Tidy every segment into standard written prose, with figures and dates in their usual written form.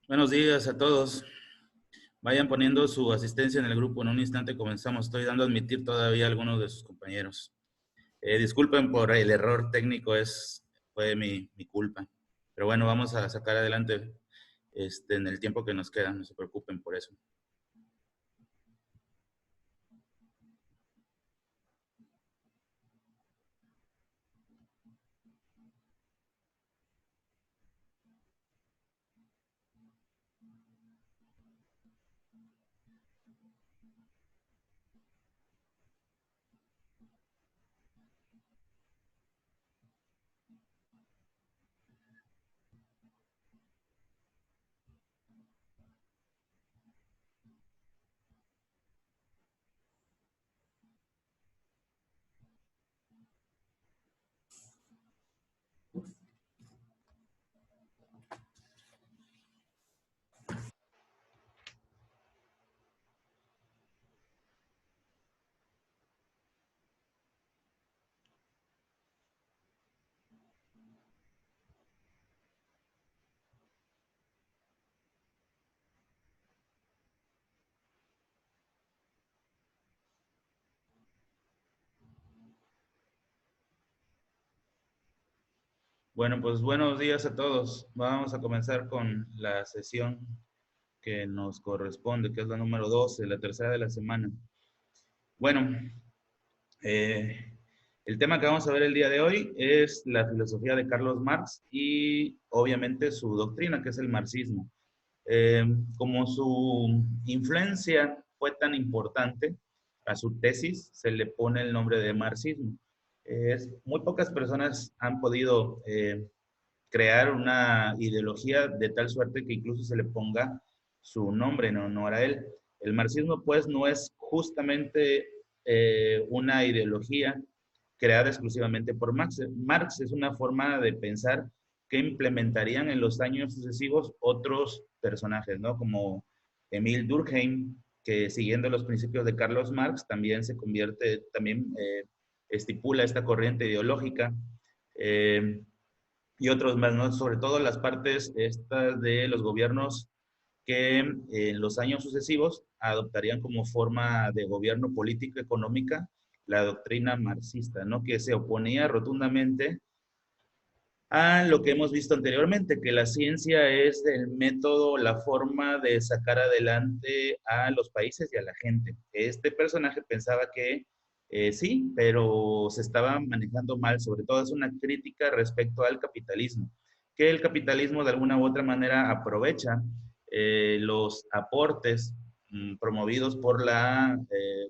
Buenos días a todos. Vayan poniendo su asistencia en el grupo. En un instante comenzamos. Estoy dando a admitir todavía a algunos de sus compañeros. Disculpen por el error técnico, fue mi culpa. Pero bueno, vamos a sacar adelante en el tiempo que nos queda. No se preocupen por eso. Bueno, pues buenos días a todos. Vamos a comenzar con la sesión que nos corresponde, que es la número 12, la tercera de la semana. Bueno, Eh, el tema que vamos a ver el día de hoy es la filosofía de Carlos Marx y obviamente su doctrina, que es el marxismo. Eh, Como su influencia fue tan importante a su tesis, se le pone el nombre de marxismo. Muy pocas personas han podido crear una ideología de tal suerte que incluso se le ponga su nombre en honor a él. El marxismo, pues, no es justamente una ideología creada exclusivamente por Marx. Marx es una forma de pensar que implementarían en los años sucesivos otros personajes, ¿no? Como Emil Durkheim, que siguiendo los principios de Carlos Marx también se convierte, también estipula esta corriente ideológica. Eh, y otros más, ¿no? Sobre todo las partes estas de los gobiernos que en los años sucesivos adoptarían como forma de gobierno político económica la doctrina marxista, ¿no? Que se oponía rotundamente a lo que hemos visto anteriormente, que la ciencia es el método, la forma de sacar adelante a los países y a la gente. Este personaje pensaba que sí, pero se estaba manejando mal, sobre todo es una crítica respecto al capitalismo, que el capitalismo de alguna u otra manera aprovecha los aportes promovidos por la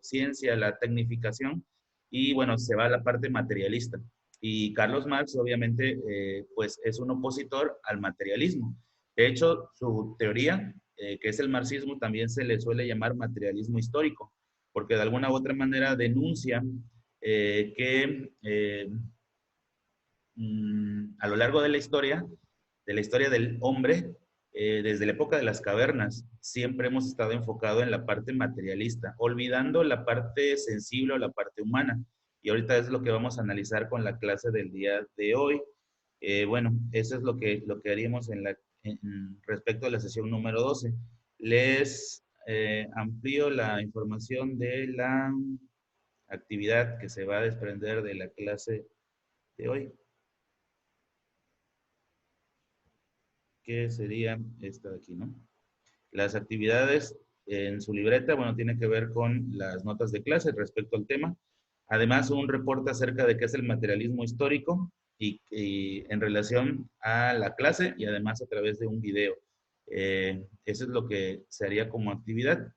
ciencia, la tecnificación, y bueno, se va a la parte materialista. Y Carlos Marx, obviamente, pues es un opositor al materialismo. De hecho, su teoría, que es el marxismo, también se le suele llamar materialismo histórico, porque de alguna u otra manera denuncia que a lo largo de la historia del hombre, desde la época de las cavernas, siempre hemos estado enfocado en la parte materialista, olvidando la parte sensible o la parte humana. Y ahorita es lo que vamos a analizar con la clase del día de hoy. Bueno, eso es lo que haríamos respecto a la sesión número 12. Les amplío la información de la actividad que se va a desprender de la clase de hoy, que sería esta de aquí, ¿no? Las actividades en su libreta, bueno, tiene que ver con las notas de clase respecto al tema. Además, un reporte acerca de qué es el materialismo histórico y en relación a la clase y además a través de un video. Eso es lo que se haría como actividad.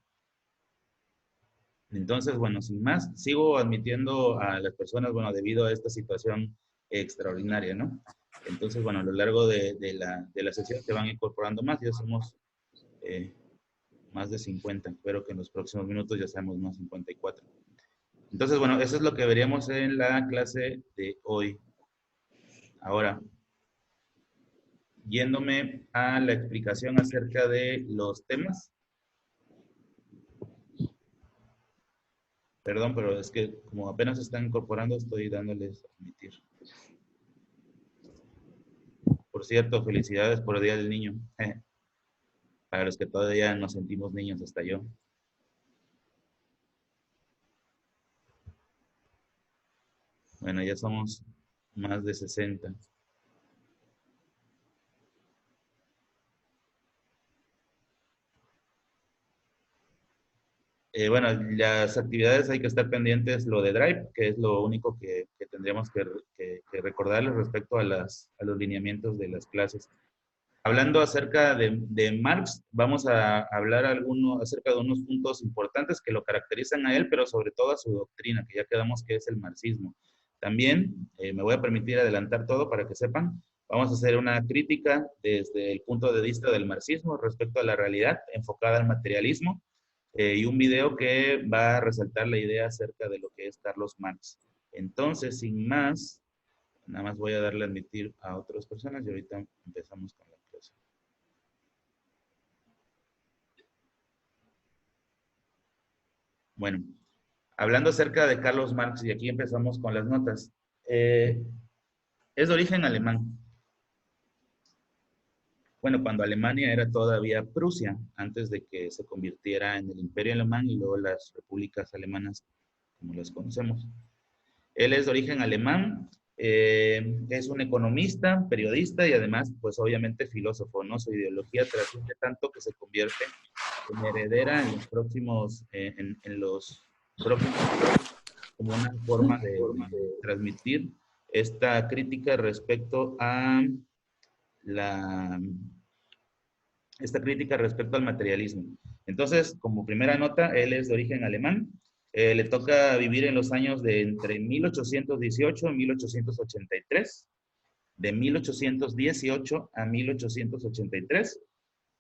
Entonces, bueno, sin más, sigo admitiendo a las personas, bueno, debido a esta situación extraordinaria, ¿no? Entonces, bueno, a lo largo de la sesión se van incorporando más, ya somos eh, más de 50. Espero que en los próximos minutos ya seamos más 54. Entonces, bueno, eso es lo que veríamos en la clase de hoy. Ahora, yéndome a la explicación acerca de los temas. Perdón, pero es que como apenas se están incorporando, estoy dándoles a admitir. Por cierto, felicidades por el Día del Niño. para los que todavía nos sentimos niños, hasta yo. Bueno, ya somos más de 60. Bueno, las actividades hay que estar pendientes, lo de Drive, que es lo único que tendríamos que recordarles respecto a los lineamientos de las clases. Hablando acerca de Marx, vamos a hablar acerca de unos puntos importantes que lo caracterizan a él, pero sobre todo a su doctrina, que ya quedamos que es el marxismo. También me voy a permitir adelantar todo para que sepan. Vamos a hacer una crítica desde el punto de vista del marxismo respecto a la realidad enfocada al materialismo y un video que va a resaltar la idea acerca de lo que es Carlos Marx. Entonces, sin más, nada más voy a darle a admitir a otras personas y ahorita empezamos con la clase. Bueno, hablando acerca de Carlos Marx, y aquí empezamos con las notas. Es de origen alemán. Bueno, cuando Alemania era todavía Prusia, antes de que se convirtiera en el Imperio Alemán y luego las repúblicas alemanas, como las conocemos. Él es de origen alemán, es un economista, periodista y además, pues obviamente filósofo, ¿no? Su ideología trasciende tanto que se convierte en heredera en los próximos, en los próximos, como una forma de transmitir esta crítica respecto a la, esta crítica respecto al materialismo. Entonces, como primera nota, él es de origen alemán. Le toca vivir en los años de entre 1818 y 1883, de 1818 a 1883.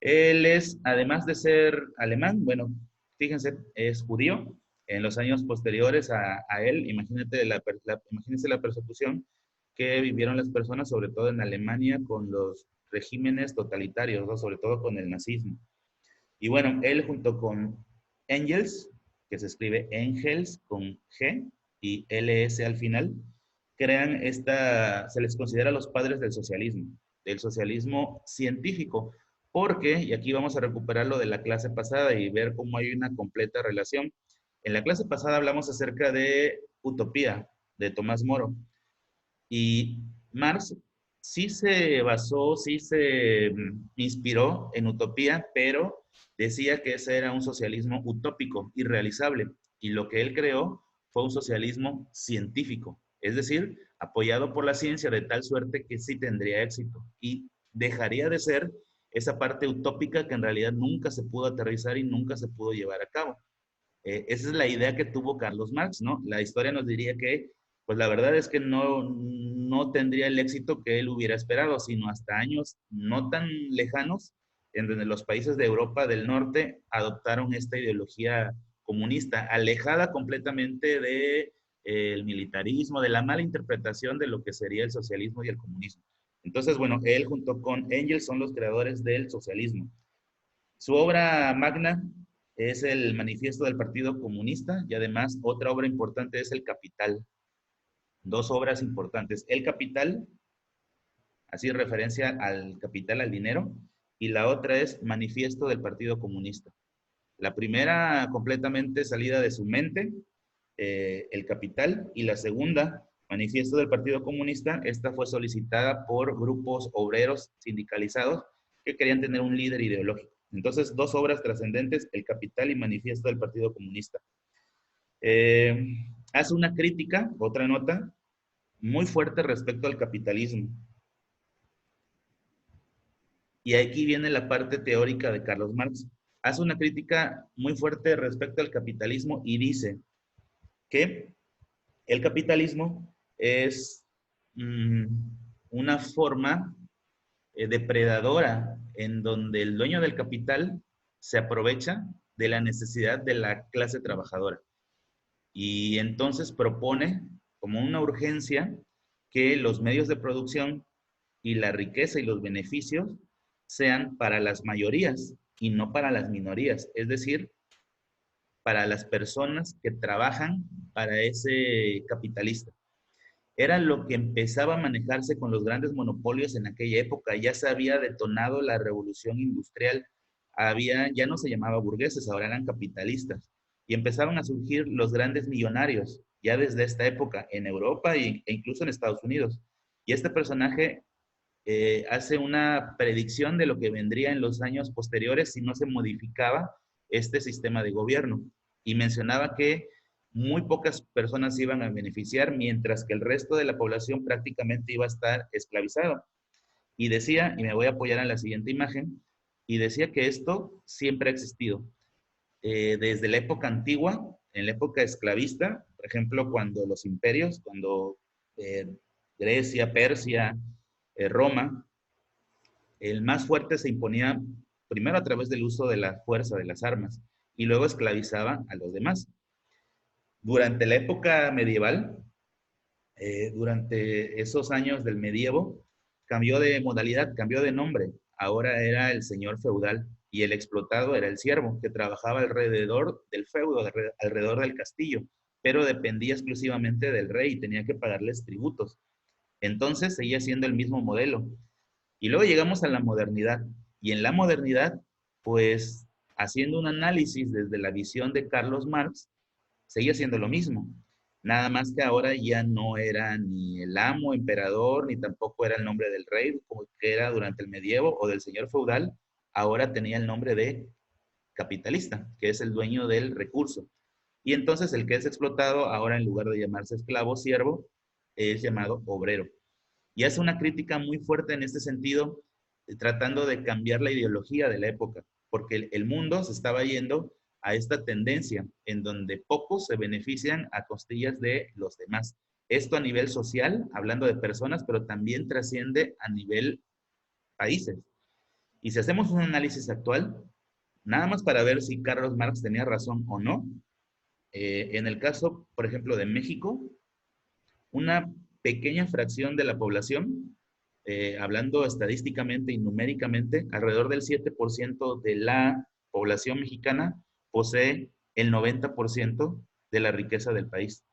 Él es, además de ser alemán, bueno, fíjense, es judío. En los años posteriores a él, imagínense la persecución que vivieron las personas, sobre todo en Alemania, con los regímenes totalitarios, ¿no? Sobre todo con el nazismo. Y bueno, él junto con Engels, que se escribe Engels con G y LS al final, crean se les considera los padres del socialismo científico, porque, y aquí vamos a recuperar lo de la clase pasada y ver cómo hay una completa relación. En la clase pasada hablamos acerca de Utopía, de Tomás Moro, y Marx sí se basó, sí se inspiró en Utopía, pero decía que ese era un socialismo utópico, irrealizable, y lo que él creó fue un socialismo científico, es decir, apoyado por la ciencia de tal suerte que sí tendría éxito y dejaría de ser esa parte utópica que en realidad nunca se pudo aterrizar y nunca se pudo llevar a cabo. Esa es la idea que tuvo Carlos Marx, ¿no? La historia nos diría que, pues la verdad es que no tendría el éxito que él hubiera esperado, sino hasta años no tan lejanos, en donde los países de Europa del Norte adoptaron esta ideología comunista, alejada completamente de el militarismo, de la mala interpretación de lo que sería el socialismo y el comunismo. Entonces, bueno, él junto con Engels son los creadores del socialismo. Su obra magna es el Manifiesto del Partido Comunista y además otra obra importante es El Capital. Dos obras importantes. El Capital, así referencia al capital, al dinero, y la otra es Manifiesto del Partido Comunista. La primera completamente salida de su mente, El Capital, y la segunda, Manifiesto del Partido Comunista, esta fue solicitada por grupos obreros sindicalizados que querían tener un líder ideológico. Entonces, dos obras trascendentes, El Capital y Manifiesto del Partido Comunista. Hace una crítica, otra nota, muy fuerte respecto al capitalismo. Y aquí viene la parte teórica de Carlos Marx. Hace una crítica muy fuerte respecto al capitalismo y dice que el capitalismo es una forma depredadora en donde el dueño del capital se aprovecha de la necesidad de la clase trabajadora. Y entonces propone como una urgencia que los medios de producción y la riqueza y los beneficios sean para las mayorías y no para las minorías, es decir, para las personas que trabajan para ese capitalista. Era lo que empezaba a manejarse con los grandes monopolios en aquella época. Ya se había detonado la revolución industrial. ya no se llamaba burgueses, ahora eran capitalistas. Y empezaron a surgir los grandes millonarios, ya desde esta época, en Europa e incluso en Estados Unidos. Y este personaje hace una predicción de lo que vendría en los años posteriores si no se modificaba este sistema de gobierno. Y mencionaba que muy pocas personas se iban a beneficiar, mientras que el resto de la población prácticamente iba a estar esclavizado. Y decía, y me voy a apoyar en la siguiente imagen, y decía que esto siempre ha existido. Desde la época antigua, en la época esclavista, por ejemplo, cuando los imperios, cuando eh, Grecia, Persia, Roma, el más fuerte se imponía primero a través del uso de la fuerza, de las armas, y luego esclavizaba a los demás. Durante la época medieval, durante esos años del medievo, cambió de modalidad, cambió de nombre. Ahora era el señor feudal y el explotado era el siervo, que trabajaba alrededor del feudo, alrededor del castillo, pero dependía exclusivamente del rey y tenía que pagarles tributos. Entonces seguía siendo el mismo modelo. Y luego llegamos a la modernidad. Y en la modernidad, pues haciendo un análisis desde la visión de Carlos Marx, seguía siendo lo mismo. Nada más que ahora ya no era ni el amo, emperador, ni tampoco era el nombre del rey, como que era durante el medievo, o del señor feudal. Ahora tenía el nombre de capitalista, que es el dueño del recurso. Y entonces el que es explotado, ahora en lugar de llamarse esclavo, siervo, es llamado obrero. Y hace una crítica muy fuerte en este sentido, tratando de cambiar la ideología de la época, porque el mundo se estaba yendo a esta tendencia en donde pocos se benefician a costillas de los demás. Esto a nivel social, hablando de personas, pero también trasciende a nivel países. Y si hacemos un análisis actual, nada más para ver si Carlos Marx tenía razón o no, en el caso, por ejemplo, de México, una pequeña fracción de la población, hablando estadísticamente y numéricamente, alrededor del 7% de la población mexicana posee el 90% de la riqueza del país.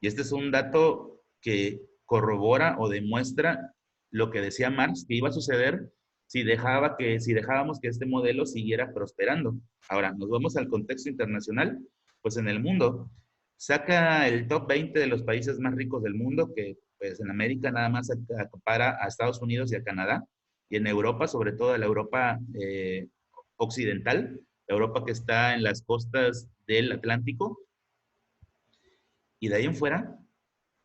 Y este es un dato que corrobora o demuestra lo que decía Marx, que iba a suceder si dejábamos que este modelo siguiera prosperando. Ahora, nos vamos al contexto internacional, pues en el mundo, saca el top 20 de los países más ricos del mundo, que pues en América nada más acapara a Estados Unidos y a Canadá, y en Europa, sobre todo en la Europa occidental, Europa que está en las costas del Atlántico, y de ahí en fuera,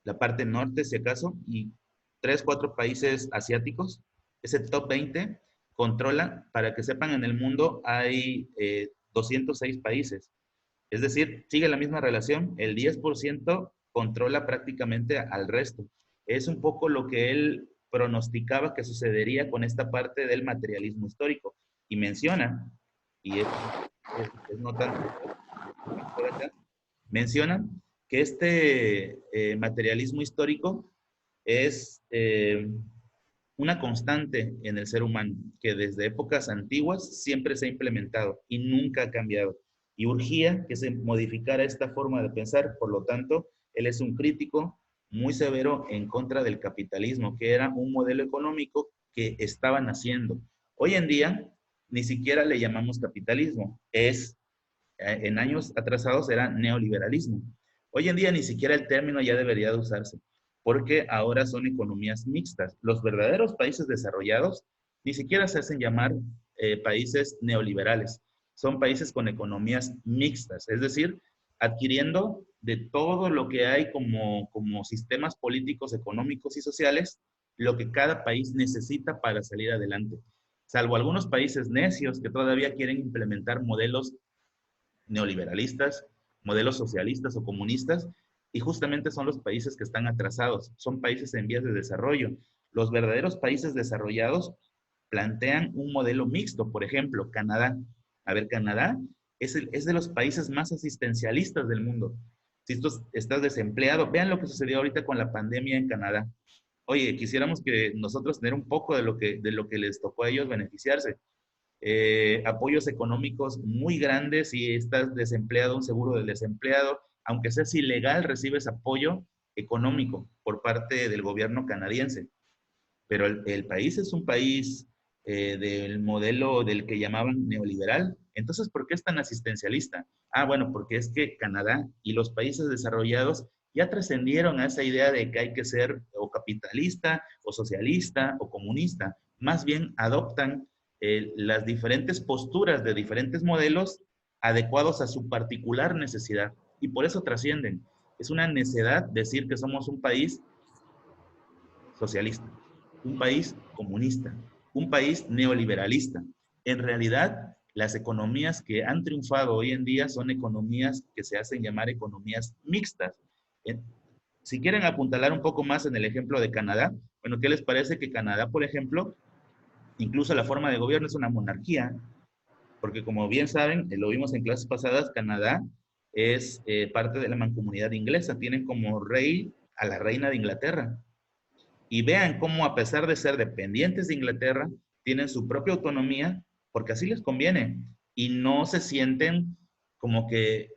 la parte norte, si acaso, y 3, 4 países asiáticos. Ese top 20 controla, para que sepan, en el mundo hay 206 países. Es decir, sigue la misma relación, el 10% controla prácticamente al resto. Es un poco lo que él pronosticaba que sucedería con esta parte del materialismo histórico. Y menciona, y es no tanto por acá, menciona que este materialismo histórico es una constante en el ser humano, que desde épocas antiguas siempre se ha implementado y nunca ha cambiado. Y urgía que se modificara esta forma de pensar. Por lo tanto, él es un crítico muy severo en contra del capitalismo, que era un modelo económico que estaba naciendo. Hoy en día, ni siquiera le llamamos capitalismo, en años atrasados era neoliberalismo. Hoy en día ni siquiera el término ya debería de usarse, porque ahora son economías mixtas. Los verdaderos países desarrollados ni siquiera se hacen llamar países neoliberales, son países con economías mixtas, es decir, adquiriendo de todo lo que hay como sistemas políticos, económicos y sociales, lo que cada país necesita para salir adelante. Salvo algunos países necios que todavía quieren implementar modelos neoliberalistas, modelos socialistas o comunistas, y justamente son los países que están atrasados, son países en vías de desarrollo. Los verdaderos países desarrollados plantean un modelo mixto, por ejemplo, Canadá. A ver, Canadá es de los países más asistencialistas del mundo. Si tú estás desempleado, vean lo que sucedió ahorita con la pandemia en Canadá. Oye, quisiéramos que nosotros tener un poco de lo que les tocó a ellos beneficiarse. Apoyos económicos muy grandes. Si estás desempleado, un seguro del desempleado, aunque seas ilegal, recibes apoyo económico por parte del gobierno canadiense. Pero el país es un país del modelo del que llamaban neoliberal. Entonces, ¿por qué es tan asistencialista? Ah, bueno, porque es que Canadá y los países desarrollados ya trascendieron a esa idea de que hay que ser o capitalista, o socialista, o comunista. Más bien adoptan las diferentes posturas de diferentes modelos adecuados a su particular necesidad. Y por eso trascienden. Es una necedad decir que somos un país socialista, un país comunista, un país neoliberalista. En realidad, las economías que han triunfado hoy en día son economías que se hacen llamar economías mixtas. Si quieren apuntalar un poco más en el ejemplo de Canadá, bueno, ¿qué les parece que Canadá, por ejemplo, incluso la forma de gobierno es una monarquía? Porque como bien saben, lo vimos en clases pasadas, Canadá es parte de la mancomunidad inglesa, tienen como rey a la reina de Inglaterra. Y vean cómo a pesar de ser dependientes de Inglaterra, tienen su propia autonomía porque así les conviene y no se sienten como que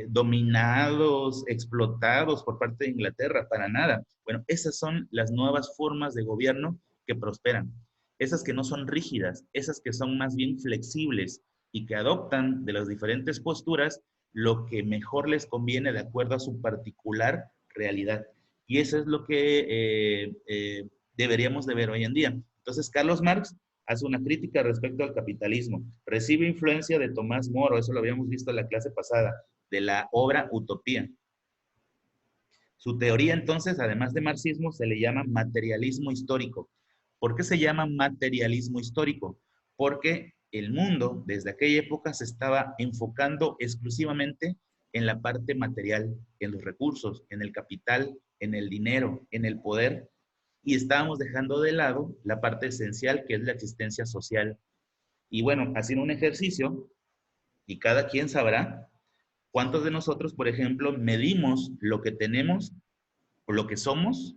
dominados, explotados por parte de Inglaterra, para nada. Bueno, esas son las nuevas formas de gobierno que prosperan. Esas que no son rígidas, esas que son más bien flexibles y que adoptan de las diferentes posturas lo que mejor les conviene de acuerdo a su particular realidad. Y eso es lo que deberíamos de ver hoy en día. Entonces, Carlos Marx hace una crítica respecto al capitalismo. Recibe influencia de Tomás Moro, eso lo habíamos visto en la clase pasada, de la obra Utopía. Su teoría, entonces, además de marxismo, se le llama materialismo histórico. ¿Por qué se llama materialismo histórico? Porque el mundo, desde aquella época, se estaba enfocando exclusivamente en la parte material, en los recursos, en el capital, en el dinero, en el poder, y estábamos dejando de lado la parte esencial, que es la existencia social. Y bueno, haciendo un ejercicio, y cada quien sabrá cuántos de nosotros, por ejemplo, medimos lo que tenemos o lo que somos,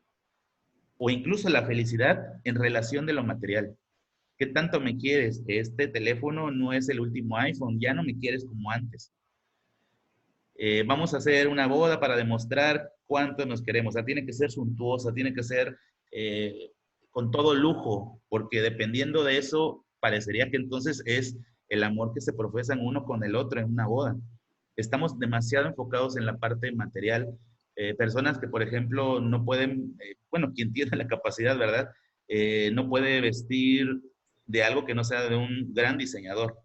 o incluso la felicidad en relación de lo material. ¿Qué tanto me quieres? Este teléfono no es el último iPhone, ya no me quieres como antes. Vamos a hacer una boda para demostrar cuánto nos queremos. O sea, tiene que ser suntuosa, tiene que ser con todo lujo, porque dependiendo de eso, parecería que entonces es el amor que se profesan uno con el otro en una boda. Estamos demasiado enfocados en la parte material. Personas que, por ejemplo, no pueden, bueno, quien tiene la capacidad, ¿verdad? No puede vestir de algo que no sea de un gran diseñador,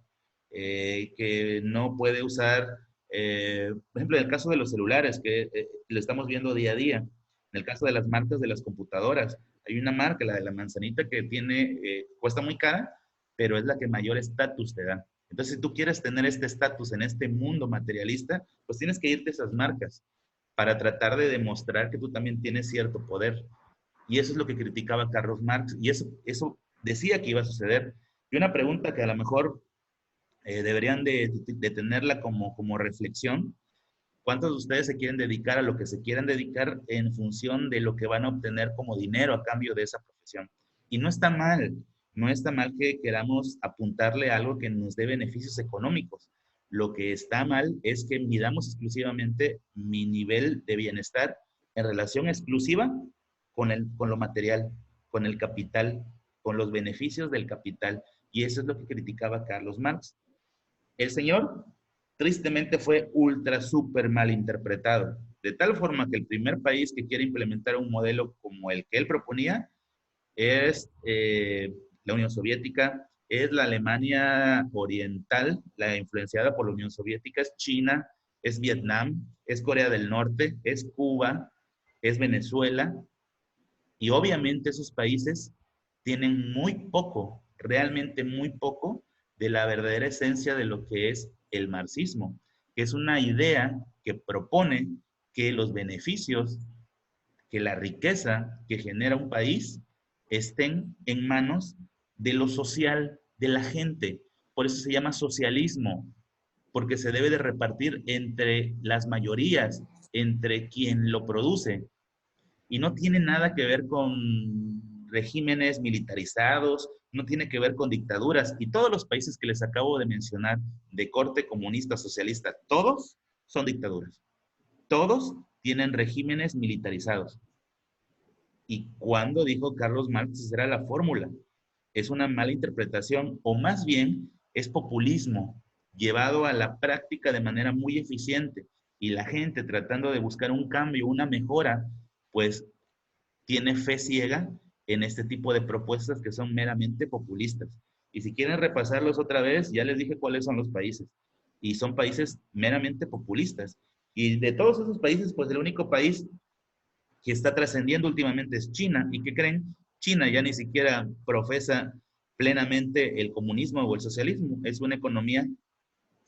que no puede usar por ejemplo, en el caso de los celulares, que lo estamos viendo día a día, en el caso de las marcas de las computadoras, hay una marca, la de la manzanita, que tiene, cuesta muy cara, pero es la que mayor estatus te da. Entonces, si tú quieres tener este estatus en este mundo materialista, pues tienes que irte a esas marcas para tratar de demostrar que tú también tienes cierto poder. Y eso es lo que criticaba Carlos Marx, y eso decía que iba a suceder. Y una pregunta que a lo mejor deberían de tenerla como reflexión. ¿Cuántos de ustedes se quieren dedicar a lo que se quieran dedicar en función de lo que van a obtener como dinero a cambio de esa profesión? Y no está mal, no está mal que queramos apuntarle a algo que nos dé beneficios económicos. Lo que está mal es que midamos exclusivamente mi nivel de bienestar en relación exclusiva con lo material, con el capital, con los beneficios del capital. Y eso es lo que criticaba Carlos Marx. El señor, tristemente, fue ultra, súper mal interpretado, de tal forma que el primer país que quiere implementar un modelo como el que él proponía es la Unión Soviética, es la Alemania Oriental, la influenciada por la Unión Soviética, es China, es Vietnam, es Corea del Norte, es Cuba, es Venezuela, y obviamente esos países tienen muy poco, realmente muy poco, de la verdadera esencia de lo que es el marxismo, que es una idea que propone que los beneficios, que la riqueza que genera un país estén en manos de lo social, de la gente. Por eso se llama socialismo, porque se debe de repartir entre las mayorías, entre quien lo produce, y no tiene nada que ver con regímenes militarizados, no tiene que ver con dictaduras. Y todos los países que les acabo de mencionar, de corte comunista, socialista, todos son dictaduras. Todos tienen regímenes militarizados. ¿Y cuándo dijo Carlos Marx esa era la fórmula? es una mala interpretación o más bien es populismo llevado a la práctica de manera muy eficiente y la gente tratando de buscar un cambio, una mejora, pues tiene fe ciega en este tipo de propuestas que son meramente populistas. Y si quieren repasarlos otra vez, ya les dije cuáles son los países. Y son países meramente populistas. Y de todos esos países, pues el único país que está trascendiendo últimamente es China. ¿Y qué creen? China ya ni siquiera profesa plenamente el comunismo o el socialismo. Es una economía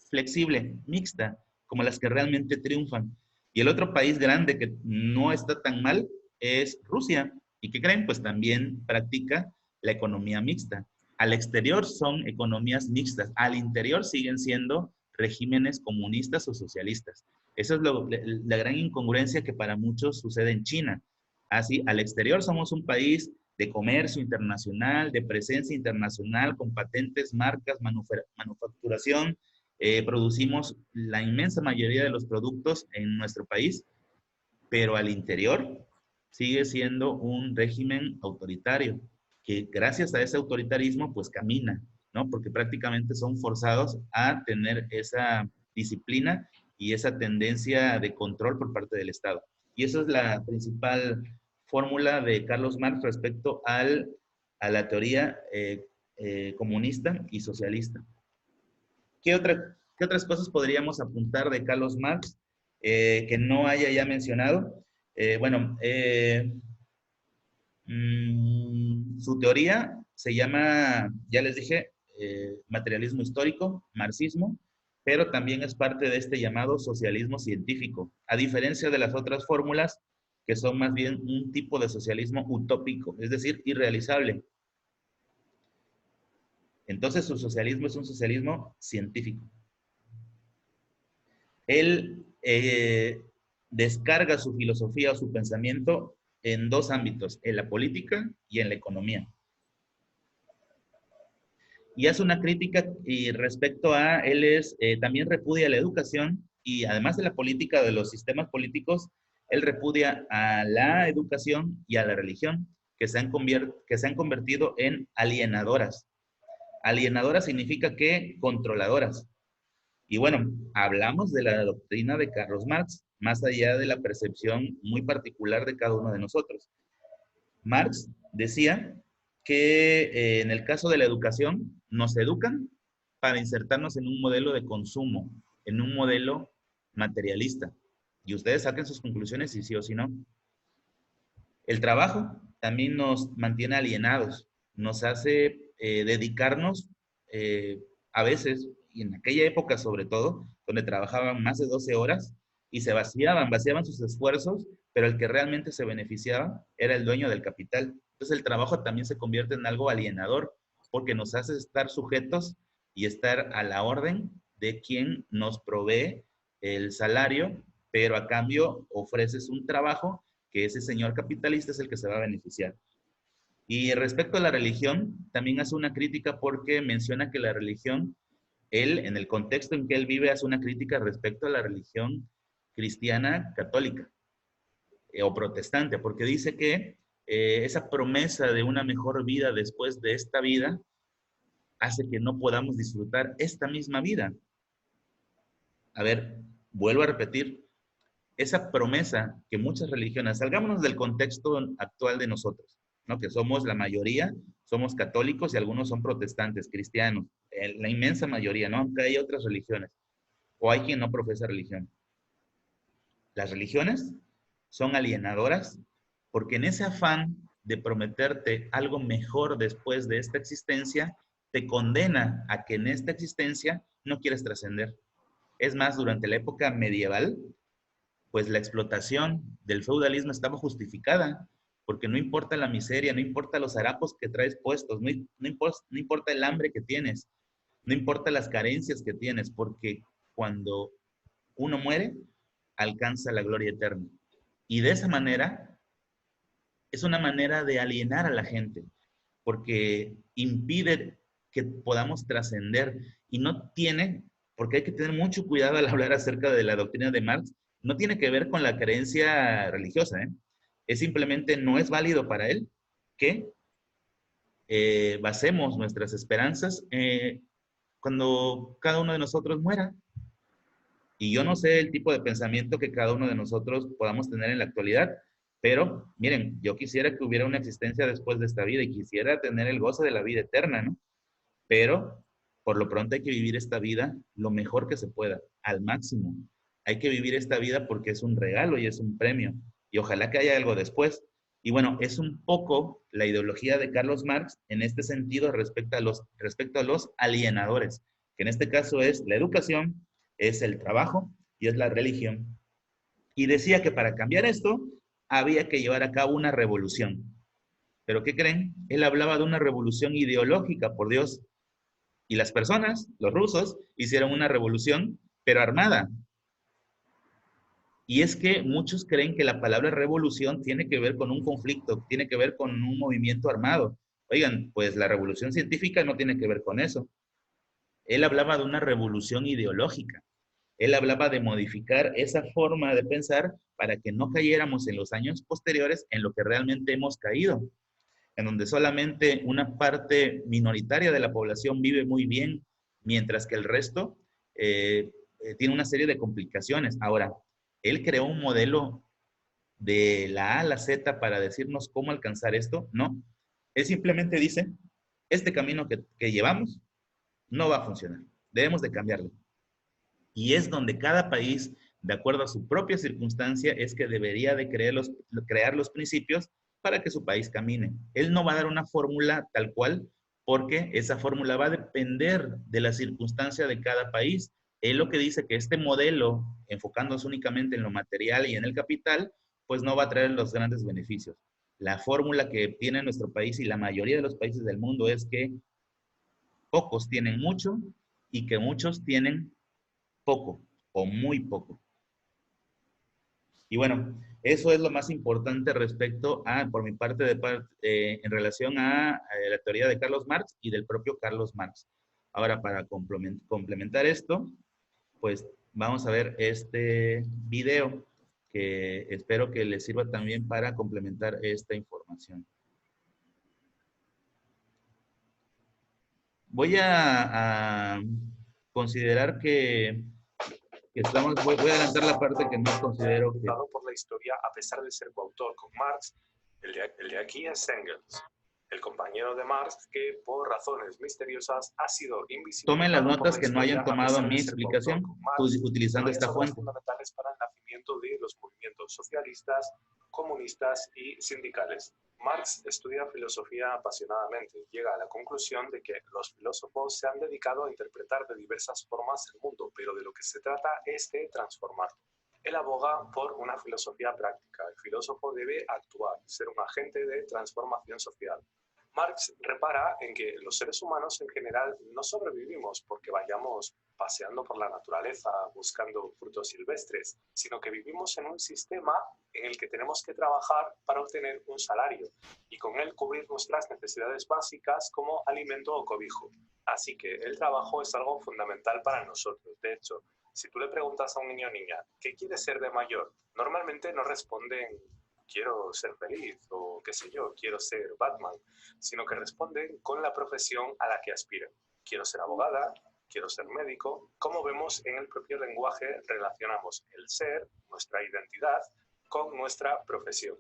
flexible, mixta, como las que realmente triunfan. Y el otro país grande que no está tan mal es Rusia. ¿Y qué creen? Pues también practica la economía mixta. Al exterior son economías mixtas, al interior siguen siendo regímenes comunistas o socialistas. Esa es la gran incongruencia que para muchos sucede en China. Así, al exterior somos un país de comercio internacional, de presencia internacional, con patentes, marcas, manufacturación, producimos la inmensa mayoría de los productos en nuestro país, pero al interior sigue siendo un régimen autoritario, que gracias a ese autoritarismo pues camina, ¿no? Porque prácticamente son forzados a tener esa disciplina y esa tendencia de control por parte del Estado. Y esa es la principal fórmula de Carlos Marx respecto a la teoría comunista y socialista. ¿Qué otras cosas podríamos apuntar de Carlos Marx que no haya ya mencionado? Bueno, su teoría se llama, ya les dije, materialismo histórico, marxismo, pero también es parte de este llamado socialismo científico, a diferencia de las otras fórmulas que son más bien un tipo de socialismo utópico, es decir, irrealizable. Entonces su socialismo es un socialismo científico. Él descarga su filosofía o su pensamiento en dos ámbitos, en la política y en la economía. Y hace una crítica y respecto a, él es, también repudia la educación y además de la política, de los sistemas políticos, él repudia a la educación y a la religión, que se han convertido en alienadoras. Alienadoras significa que controladoras. Y bueno, hablamos de la doctrina de Carlos Marx, más allá de la percepción muy particular de cada uno de nosotros. Marx decía que en el caso de la educación, nos educan para insertarnos en un modelo de consumo, en un modelo materialista. Y ustedes saquen sus conclusiones si sí o si no. El trabajo también nos mantiene alienados, nos hace dedicarnos a veces, y en aquella época sobre todo, donde trabajaban más de 12 horas y se vaciaban sus esfuerzos, pero el que realmente se beneficiaba era el dueño del capital. Entonces el trabajo también se convierte en algo alienador, porque nos hace estar sujetos y estar a la orden de quien nos provee el salario, pero a cambio ofreces un trabajo que ese señor capitalista es el que se va a beneficiar. Y respecto a la religión, también hace una crítica porque menciona que la religión, él, en el contexto en que él vive, hace una crítica respecto a la religión cristiana católica o protestante, porque dice que esa promesa de una mejor vida después de esta vida hace que no podamos disfrutar esta misma vida. A ver, vuelvo a repetir, esa promesa que muchas religiones, salgámonos del contexto actual de nosotros, ¿no? Que somos la mayoría, somos católicos y algunos son protestantes, cristianos, la inmensa mayoría, ¿no? Aunque hay otras religiones, o hay quien no profesa religión. Las religiones son alienadoras porque en ese afán de prometerte algo mejor después de esta existencia, te condena a que en esta existencia no quieres trascender. Es más, durante la época medieval, pues la explotación del feudalismo estaba justificada, porque no importa la miseria, no importa los harapos que traes puestos, no importa el hambre que tienes, no importa las carencias que tienes, porque cuando uno muere, alcanza la gloria eterna. Y de esa manera, es una manera de alienar a la gente, porque impide que podamos trascender y no tiene, porque hay que tener mucho cuidado al hablar acerca de la doctrina de Marx, no tiene que ver con la creencia religiosa, ¿eh? Es simplemente no es válido para él que basemos nuestras esperanzas cuando cada uno de nosotros muera. Y yo no sé el tipo de pensamiento que cada uno de nosotros podamos tener en la actualidad, pero miren, yo quisiera que hubiera una existencia después de esta vida y quisiera tener el goce de la vida eterna, ¿no? Pero por lo pronto hay que vivir esta vida lo mejor que se pueda, al máximo. Hay que vivir esta vida porque es un regalo y es un premio. Y ojalá que haya algo después. Y bueno, es un poco la ideología de Carlos Marx en este sentido respecto a los alienadores, que en este caso es la educación, es el trabajo y es la religión. Y decía que para cambiar esto había que llevar a cabo una revolución. ¿Pero qué creen? Él hablaba de una revolución ideológica, por Dios. Y las personas, los rusos, hicieron una revolución, pero armada. Y es que muchos creen que la palabra revolución tiene que ver con un conflicto, tiene que ver con un movimiento armado. Oigan, pues la revolución científica no tiene que ver con eso. Él hablaba de una revolución ideológica. Él hablaba de modificar esa forma de pensar para que no cayéramos en los años posteriores en lo que realmente hemos caído, en donde solamente una parte minoritaria de la población vive muy bien, mientras que el resto tiene una serie de complicaciones. Ahora, él creó un modelo de la A a la Z para decirnos cómo alcanzar esto, ¿no? Él simplemente dice, este camino que llevamos no va a funcionar, debemos de cambiarlo. Y es donde cada país, de acuerdo a su propia circunstancia, es que debería de crear los principios para que su país camine. Él no va a dar una fórmula tal cual, porque esa fórmula va a depender de la circunstancia de cada país. Él lo que dice que este modelo, enfocándose únicamente en lo material y en el capital, pues no va a traer los grandes beneficios. La fórmula que tiene nuestro país y la mayoría de los países del mundo es que pocos tienen mucho y que muchos tienen poco o muy poco. Y bueno, eso es lo más importante respecto a, por mi parte, en relación a la teoría de Carlos Marx y del propio Carlos Marx. Ahora, para complementar esto, pues vamos a ver este video que espero que les sirva también para complementar esta información. Voy a considerar que voy a adelantar la parte que no considero que... por la historia a pesar de ser coautor con Marx. El de aquí es Engels, el compañero de Marx que por razones misteriosas ha sido invisible. Tomen las notas que no hayan tomado mi explicación utilizando esta fuente. Fundamentales para el nacimiento de los movimientos socialistas, comunistas y sindicales. Marx estudia filosofía apasionadamente y llega a la conclusión de que los filósofos se han dedicado a interpretar de diversas formas el mundo, pero de lo que se trata es de transformarlo. Él aboga por una filosofía práctica. El filósofo debe actuar, ser un agente de transformación social. Marx repara en que los seres humanos en general no sobrevivimos porque vayamos paseando por la naturaleza buscando frutos silvestres, sino que vivimos en un sistema en el que tenemos que trabajar para obtener un salario y con él cubrir nuestras necesidades básicas como alimento o cobijo. Así que el trabajo es algo fundamental para nosotros. De hecho, si tú le preguntas a un niño o niña, ¿qué quiere ser de mayor? Normalmente no responden, quiero ser feliz o qué sé yo, quiero ser Batman, sino que responden con la profesión a la que aspiran. Quiero ser abogada, quiero ser médico. Como vemos en el propio lenguaje, relacionamos el ser, nuestra identidad, con nuestra profesión.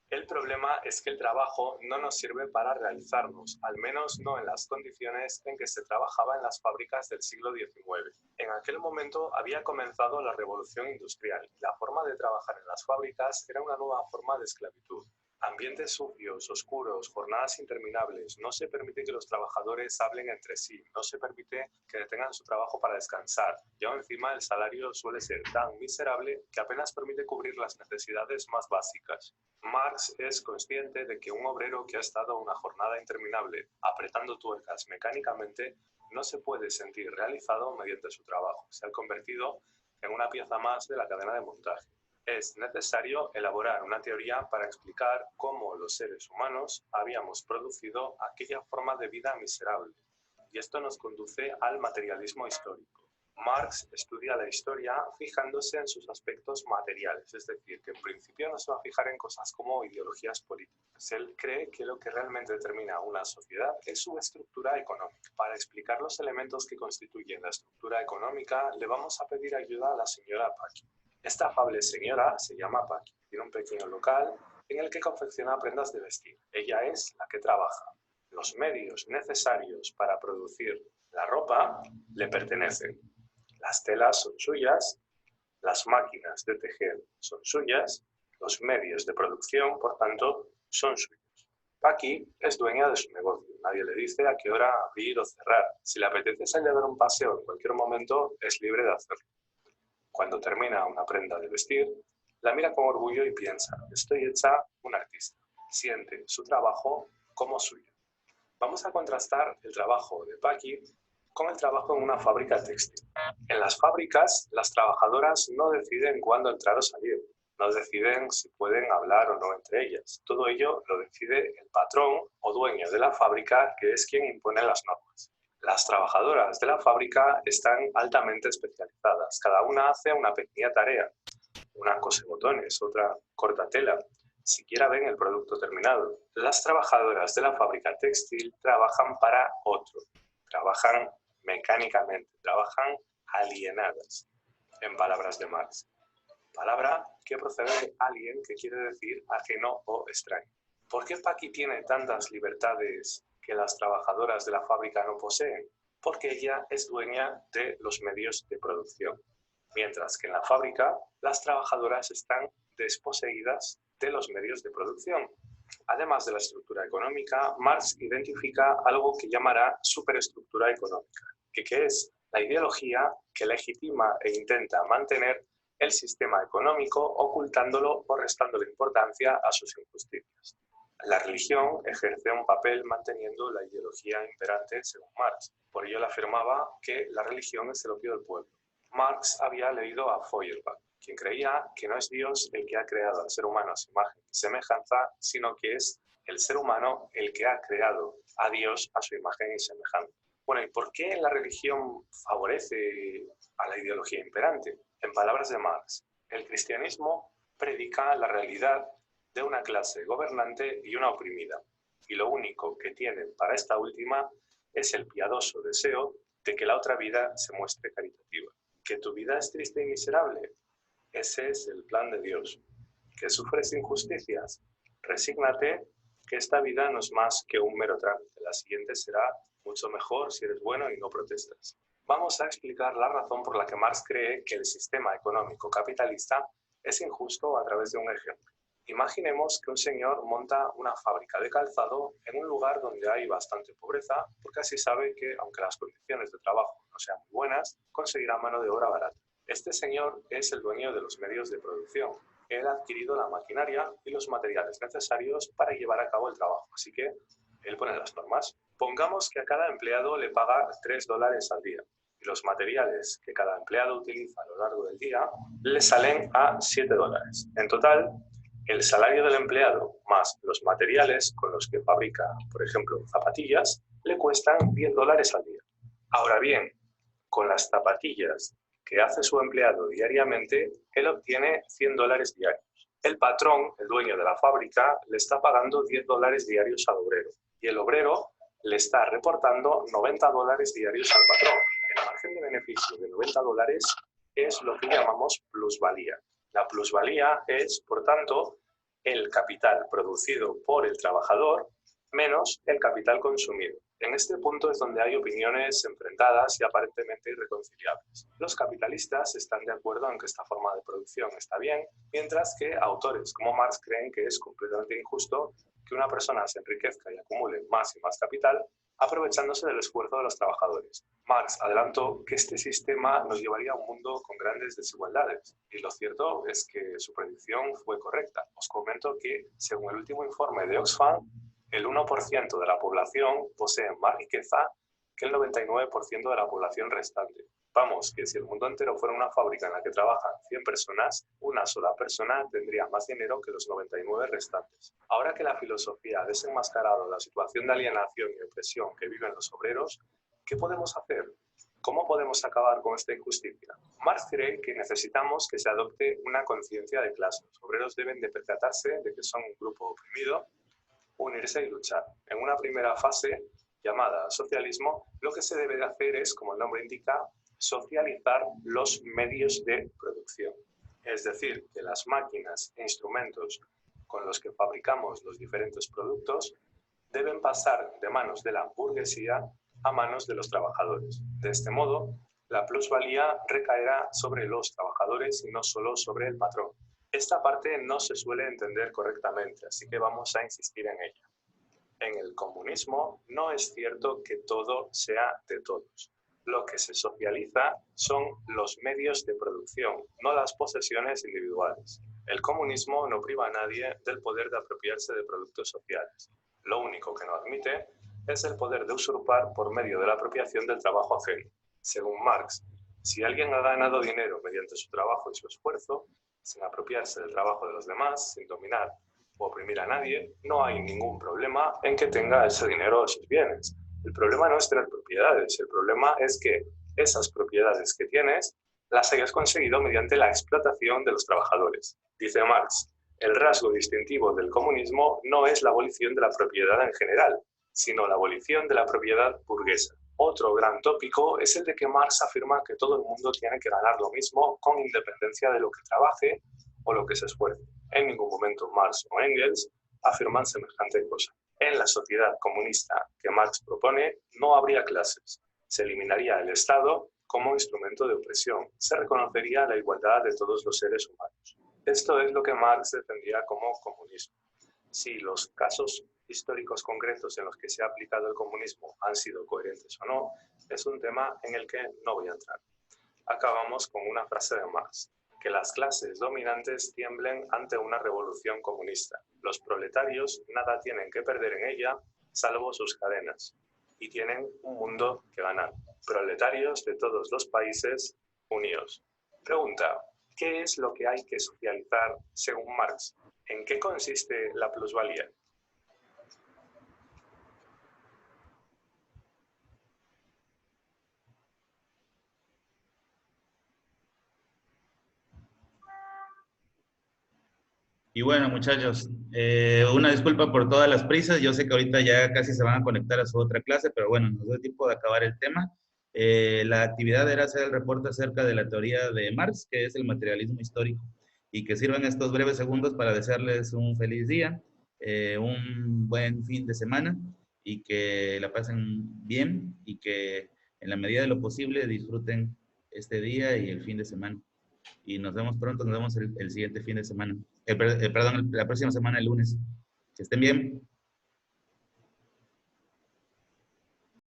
El problema es que el trabajo no nos sirve para realizarnos, al menos no en las condiciones en que se trabajaba en las fábricas del siglo XIX. En aquel momento había comenzado la revolución industrial y la forma de trabajar en las fábricas era una nueva forma de esclavitud. Ambientes sucios, oscuros, jornadas interminables, no se permite que los trabajadores hablen entre sí, no se permite que detengan su trabajo para descansar. Y aún encima el salario suele ser tan miserable que apenas permite cubrir las necesidades más básicas. Marx es consciente de que un obrero que ha estado una jornada interminable apretando tuercas mecánicamente no se puede sentir realizado mediante su trabajo. Se ha convertido en una pieza más de la cadena de montaje. Es necesario elaborar una teoría para explicar cómo los seres humanos habíamos producido aquella forma de vida miserable. Y esto nos conduce al materialismo histórico. Marx estudia la historia fijándose en sus aspectos materiales, es decir, que en principio no se va a fijar en cosas como ideologías políticas. Él cree que lo que realmente determina una sociedad es su estructura económica. Para explicar los elementos que constituyen la estructura económica, le vamos a pedir ayuda a la señora Paqui. Esta afable señora se llama Paqui, tiene un pequeño local en el que confecciona prendas de vestir. Ella es la que trabaja. Los medios necesarios para producir la ropa le pertenecen. Las telas son suyas, las máquinas de tejer son suyas, los medios de producción, por tanto, son suyos. Paqui es dueña de su negocio. Nadie le dice a qué hora abrir o cerrar. Si le apetece salir a dar un paseo en cualquier momento, es libre de hacerlo. Cuando termina una prenda de vestir, la mira con orgullo y piensa, estoy hecha un artista. Siente su trabajo como suyo. Vamos a contrastar el trabajo de Paqui con el trabajo en una fábrica textil. En las fábricas, las trabajadoras no deciden cuándo entrar o salir, no deciden si pueden hablar o no entre ellas. Todo ello lo decide el patrón o dueño de la fábrica, que es quien impone las normas. Las trabajadoras de la fábrica están altamente especializadas. Cada una hace una pequeña tarea. Una cose botones, otra corta tela. Siquiera ven el producto terminado. Las trabajadoras de la fábrica textil trabajan para otro. Trabajan mecánicamente, trabajan alienadas, en palabras de Marx. Palabra que procede de alien, que quiere decir ajeno o extraño. ¿Por qué Paqui tiene tantas libertades que las trabajadoras de la fábrica no poseen? Porque ella es dueña de los medios de producción, mientras que en la fábrica las trabajadoras están desposeídas de los medios de producción. Además de la estructura económica, Marx identifica algo que llamará superestructura económica, que es la ideología que legitima e intenta mantener el sistema económico ocultándolo o restándole importancia a sus injusticias. La religión ejerce un papel manteniendo la ideología imperante según Marx. Por ello él afirmaba que la religión es el opio del pueblo. Marx había leído a Feuerbach, quien creía que no es Dios el que ha creado al ser humano a su imagen y semejanza, sino que es el ser humano el que ha creado a Dios a su imagen y semejanza. Bueno, ¿y por qué la religión favorece a la ideología imperante? En palabras de Marx, el cristianismo predica la realidad de una clase gobernante y una oprimida, y lo único que tienen para esta última es el piadoso deseo de que la otra vida se muestre caritativa. ¿Que tu vida es triste y miserable? Ese es el plan de Dios. ¿Que sufres injusticias? Resígnate, que esta vida no es más que un mero trámite. La siguiente será mucho mejor si eres bueno y no protestas. Vamos a explicar la razón por la que Marx cree que el sistema económico capitalista es injusto a través de un ejemplo. Imaginemos que un señor monta una fábrica de calzado en un lugar donde hay bastante pobreza, porque así sabe que, aunque las condiciones de trabajo no sean muy buenas, conseguirá mano de obra barata. Este señor es el dueño de los medios de producción. Él ha adquirido la maquinaria y los materiales necesarios para llevar a cabo el trabajo, así que él pone las normas. Pongamos que a cada empleado le paga $3 al día y los materiales que cada empleado utiliza a lo largo del día le salen a $7. En total, el salario del empleado más los materiales con los que fabrica, por ejemplo, zapatillas, le cuestan $10 al día. Ahora bien, con las zapatillas que hace su empleado diariamente, él obtiene $100 diarios. El patrón, el dueño de la fábrica, le está pagando $10 diarios al obrero y el obrero le está reportando $90 diarios al patrón. El margen de beneficio de $90 es lo que llamamos plusvalía. La plusvalía es, por tanto, el capital producido por el trabajador menos el capital consumido. En este punto es donde hay opiniones enfrentadas y aparentemente irreconciliables. Los capitalistas están de acuerdo en que esta forma de producción está bien, mientras que autores como Marx creen que es completamente injusto que una persona se enriquezca y acumule más y más capital aprovechándose del esfuerzo de los trabajadores. Marx adelantó que este sistema nos llevaría a un mundo con grandes desigualdades, y lo cierto es que su predicción fue correcta. Os comento que, según el último informe de Oxfam, el 1% de la población posee más riqueza que el 99% de la población restante. Vamos, que si el mundo entero fuera una fábrica en la que trabajan 100 personas, una sola persona tendría más dinero que los 99 restantes. Ahora que la filosofía ha desenmascarado la situación de alienación y opresión que viven los obreros, ¿qué podemos hacer? ¿Cómo podemos acabar con esta injusticia? Marx cree que necesitamos que se adopte una conciencia de clase. Los obreros deben de percatarse de que son un grupo oprimido, unirse y luchar. En una primera fase, llamada socialismo, lo que se debe de hacer es, como el nombre indica, socializar los medios de producción. Es decir, que las máquinas e instrumentos con los que fabricamos los diferentes productos deben pasar de manos de la burguesía a manos de los trabajadores. De este modo, la plusvalía recaerá sobre los trabajadores y no solo sobre el patrón. Esta parte no se suele entender correctamente, así que vamos a insistir en ella. En el comunismo no es cierto que todo sea de todos. Lo que se socializa son los medios de producción, no las posesiones individuales. El comunismo no priva a nadie del poder de apropiarse de productos sociales. Lo único que no admite es el poder de usurpar por medio de la apropiación del trabajo ajeno. Según Marx, si alguien ha ganado dinero mediante su trabajo y su esfuerzo, sin apropiarse del trabajo de los demás, sin dominar o oprimir a nadie, no hay ningún problema en que tenga ese dinero o esos bienes. El problema no es tener propiedades, el problema es que esas propiedades que tienes las hayas conseguido mediante la explotación de los trabajadores. Dice Marx, el rasgo distintivo del comunismo no es la abolición de la propiedad en general, sino la abolición de la propiedad burguesa. Otro gran tópico es el de que Marx afirma que todo el mundo tiene que ganar lo mismo con independencia de lo que trabaje o lo que se esfuerce. En ningún momento Marx o Engels afirman semejante cosa. En la sociedad comunista que Marx propone no habría clases. Se eliminaría el Estado como instrumento de opresión. Se reconocería la igualdad de todos los seres humanos. Esto es lo que Marx defendía como comunismo. Si los casos históricos concretos en los que se ha aplicado el comunismo han sido coherentes o no, es un tema en el que no voy a entrar. Acabamos con una frase de Marx: que las clases dominantes tiemblen ante una revolución comunista. Los proletarios nada tienen que perder en ella, salvo sus cadenas, y tienen un mundo que ganar. Proletarios de todos los países, unidos. Pregunta: ¿qué es lo que hay que socializar según Marx? ¿En qué consiste la plusvalía? Y bueno, muchachos, una disculpa por todas las prisas. Yo sé que ahorita ya casi se van a conectar a su otra clase, pero bueno, nos da tiempo de acabar el tema. La actividad era hacer el reporte acerca de la teoría de Marx, que es el materialismo histórico, y que sirvan estos breves segundos para desearles un feliz día, un buen fin de semana, y que la pasen bien, y que en la medida de lo posible disfruten este día y el fin de semana. Y nos vemos pronto, nos vemos el siguiente fin de semana. Perdón, la próxima semana, el lunes. Que estén bien.